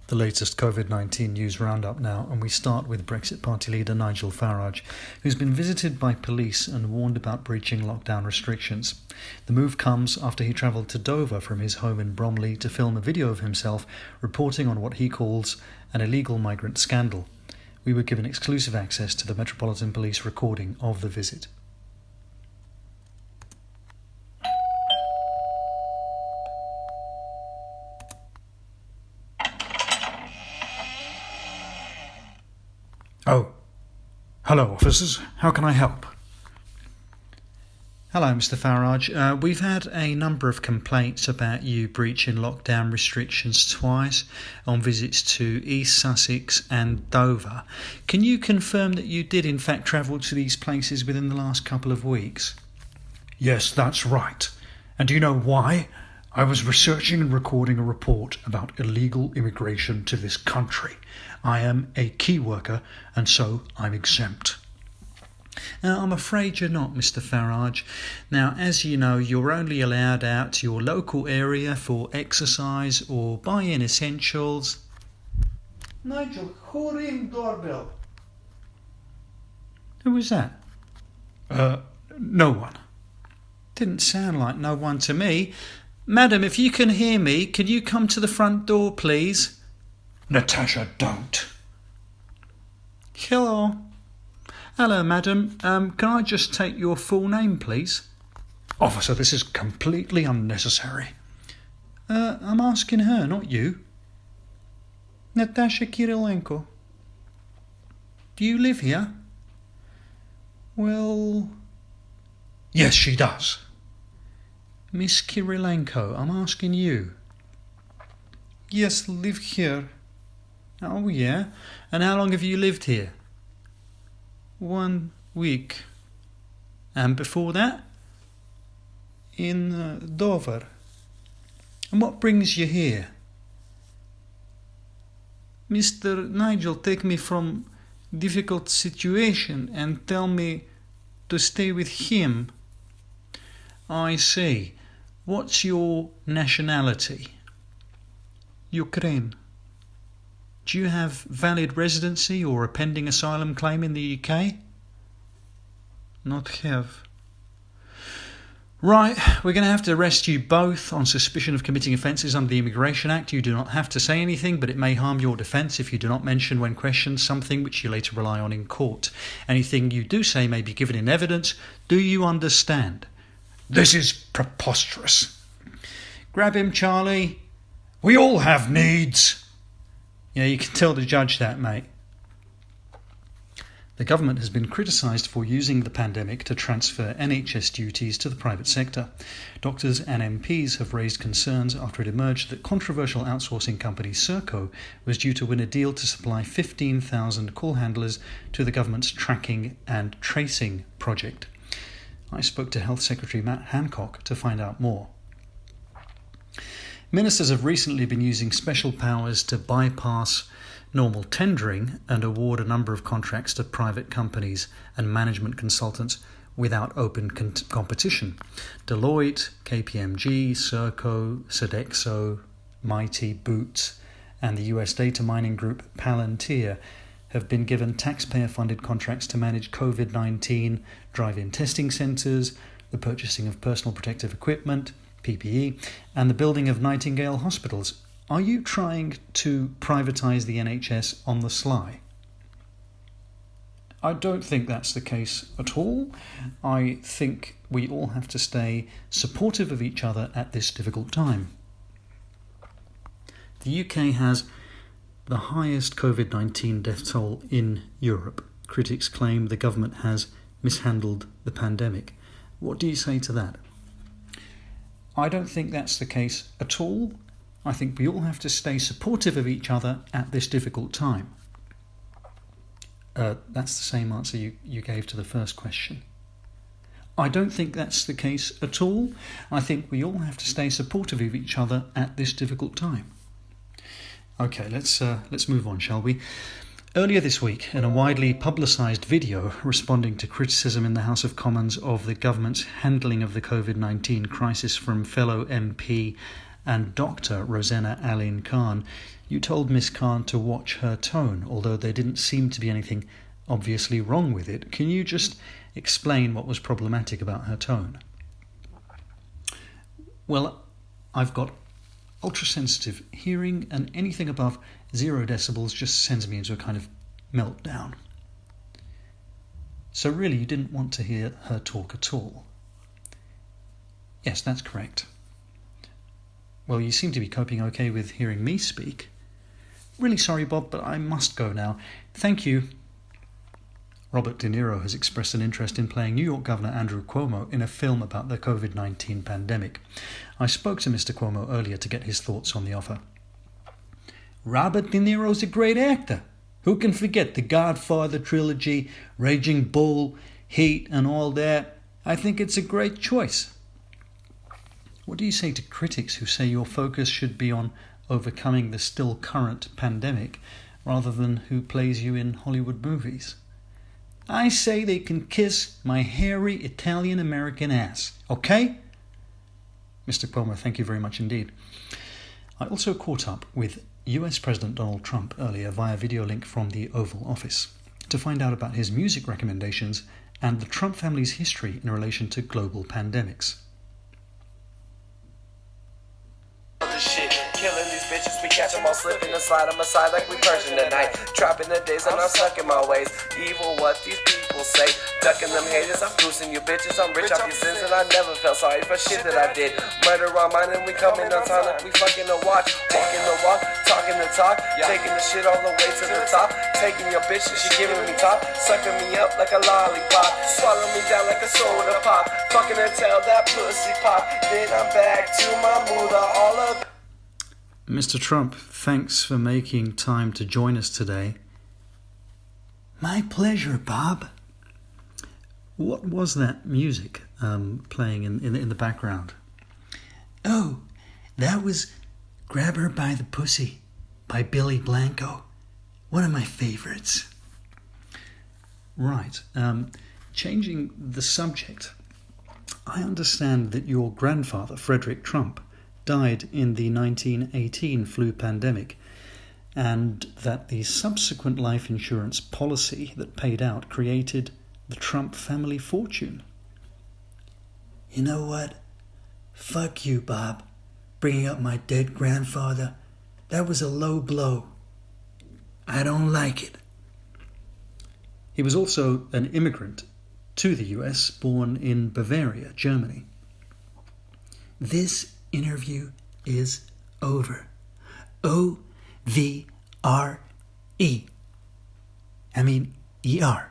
The latest Covid-19 news roundup now, and we start with Brexit Party leader Nigel Farage, who's been visited by police and warned about breaching lockdown restrictions. The move comes after he travelled to Dover from his home in Bromley to film a video of himself reporting on what he calls an illegal migrant scandal. We were given exclusive access to the Metropolitan Police recording of the visit. Oh, hello officers, how can I help? Hello Mr Farage, we've had a number of complaints about you breaching lockdown restrictions twice on visits to East Sussex and Dover. Can you confirm that you did in fact travel to these places within the last couple of weeks? Yes, that's right. And do you know why? I was researching and recording a report about illegal immigration to this country. I am a key worker and so I'm exempt. I'm afraid you're not, Mr Farage. Now, as you know, you're only allowed out to your local area for exercise or buy-in essentials. Nigel, who ring doorbell? Who was that? No one. Didn't sound like no one to me. Madam, if you can hear me, can you come to the front door, please? Natasha, don't. Hello. Hello, madam. Can I just take your full name, please? Officer, this is completely unnecessary. I'm asking her, not you. Natasha Kirilenko. Do you live here? Well... Yes, she does. Miss Kirilenko, I'm asking you. Yes, live here. Oh, yeah? And how long have you lived here? 1 week. And before that? In Dover. And what brings you here? Mr. Nigel take me from difficult situation and tell me to stay with him. I see. What's your nationality? Ukraine. Do you have valid residency or a pending asylum claim in the UK? Not have. Right, we're going to have to arrest you both on suspicion of committing offences under the Immigration Act. You do not have to say anything, but it may harm your defence if you do not mention when questioned something which you later rely on in court. Anything you do say may be given in evidence. Do you understand? This is preposterous. Grab him, Charlie. We all have needs. Yeah, you can tell the judge that, mate. The government has been criticised for using the pandemic to transfer NHS duties to the private sector. Doctors and MPs have raised concerns after it emerged that controversial outsourcing company Serco was due to win a deal to supply 15,000 call handlers to the government's tracking and tracing project. I spoke to Health Secretary Matt Hancock to find out more. Ministers have recently been using special powers to bypass normal tendering and award a number of contracts to private companies and management consultants without open competition. Deloitte, KPMG, Serco, Sodexo, Mighty, Boots, and the US data mining group Palantir have been given taxpayer-funded contracts to manage Covid-19 drive-in testing centres, the purchasing of personal protective equipment, PPE, and the building of Nightingale hospitals. Are you trying to privatise the NHS on the sly? I don't think that's the case at all. I think we all have to stay supportive of each other at this difficult time. The UK has the highest Covid-19 death toll in Europe. Critics claim the government has mishandled the pandemic. What do you say to that? I don't think that's the case at all. I think we all have to stay supportive of each other at this difficult time. That's the same answer you gave to the first question. I don't think that's the case at all. I think we all have to stay supportive of each other at this difficult time. Okay, let's move on, shall we? Earlier this week, in a widely publicised video responding to criticism in the House of Commons of the government's handling of the Covid-19 crisis from fellow MP and Dr. Rosanna Allin-Khan, you told Miss Khan to watch her tone, although there didn't seem to be anything obviously wrong with it. Can you just explain what was problematic about her tone? Well, I've got ultra-sensitive hearing, and anything above 0 decibels just sends me into a kind of meltdown. So really, you didn't want to hear her talk at all? Yes, that's correct. Well, you seem to be coping okay with hearing me speak. Really sorry, Bob, but I must go now. Thank you. Robert De Niro has expressed an interest in playing New York Governor Andrew Cuomo in a film about the Covid-19 pandemic. I spoke to Mr. Cuomo earlier to get his thoughts on the offer. Robert De Niro's a great actor. Who can forget the Godfather trilogy, Raging Bull, Heat, and all that? I think it's a great choice. What do you say to critics who say your focus should be on overcoming the still current pandemic rather than who plays you in Hollywood movies? I say they can kiss my hairy Italian-American ass, okay? Mr. Cuomo, thank you very much indeed. I also caught up with US President Donald Trump earlier via video link from the Oval Office to find out about his music recommendations and the Trump family's history in relation to global pandemics. Killing these bitches, we catch them all slipping and slide on my side like we Persian at night. Trapping the days and I'm stuck in my ways. Evil what these people say. Ducking them haters, I'm goosing you bitches. I'm rich off these sins and I never felt sorry for shit that I did. Murder on mine and we coming on time like we fucking the watch. Walking the walk, talking the talk. Taking the shit all the way to the top. Taking your bitch and she giving me top. Sucking me up like a lollipop. Swallow me down like a soda pop. Fucking until that pussy pop. Then I'm back to my moolah all up. Mr. Trump, thanks for making time to join us today. My pleasure, Bob. What was that music playing in the background? Oh, that was Grab Her by the Pussy by Billy Blanco. One of my favorites. Right. Changing the subject, I understand that your grandfather, Frederick Trump, died in the 1918 flu pandemic, and that the subsequent life insurance policy that paid out created the Trump family fortune. You know what? Fuck you, Bob. Bringing up my dead grandfather. That was a low blow. I don't like it. He was also an immigrant to the US, born in Bavaria, Germany. This interview is over. O-V-R-E. I mean, E-R.